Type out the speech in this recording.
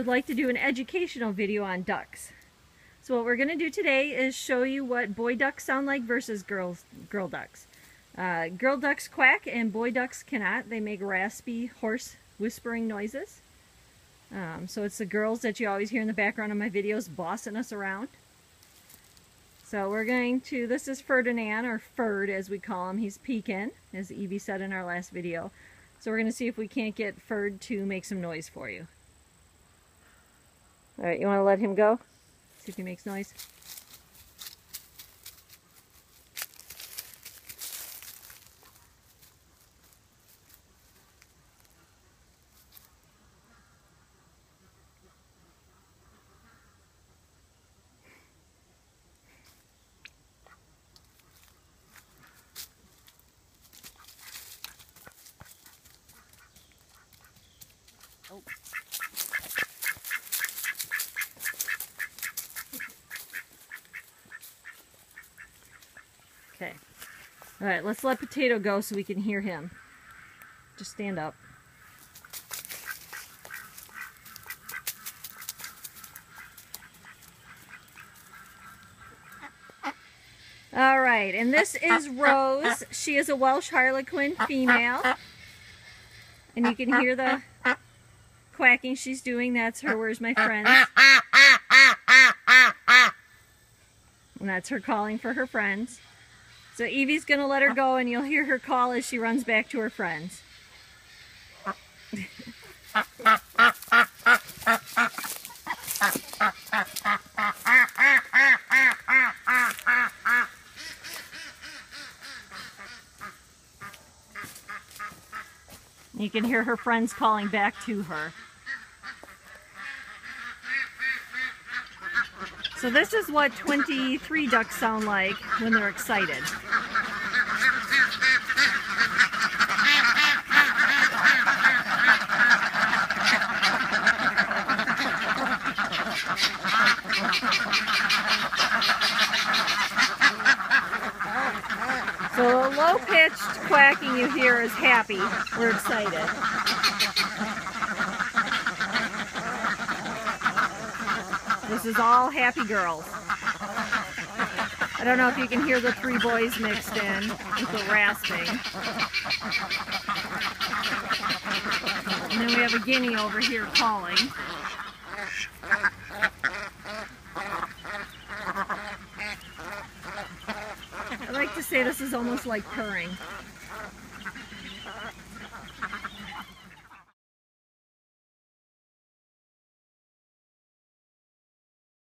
would like to do an educational video on ducks. So what we're going to do today is show you what boy ducks sound like versus girl ducks. Girl ducks quack and boy ducks cannot. They make raspy, hoarse, whispering noises. So it's the girls that you always hear in the background of my videos bossing us around. So we're going to, this is Ferdinand, or Ferd as we call him. He's peeking, as Evie said in our last video. So we're going to see if we can't get Ferd to make some noise for you. Alright, you want to let him go? See if he makes noise. Oh. Okay. Alright, let's let Potato go so we can hear him. Just stand up. Alright, and this is Rose. She is a Welsh Harlequin female. And you can hear the quacking she's doing. That's her "Where's my friends?" And that's her calling for her friends. So Evie's going to let her go, and you'll hear her call as she runs back to her friends. You can hear her friends calling back to her. So this is what 23 ducks sound like when they're excited. So the low-pitched quacking you hear is happy. We're excited. This is all happy girls. I don't know if you can hear the three boys mixed in with the rasping. And then we have a guinea over here calling. I like to say this is almost like purring.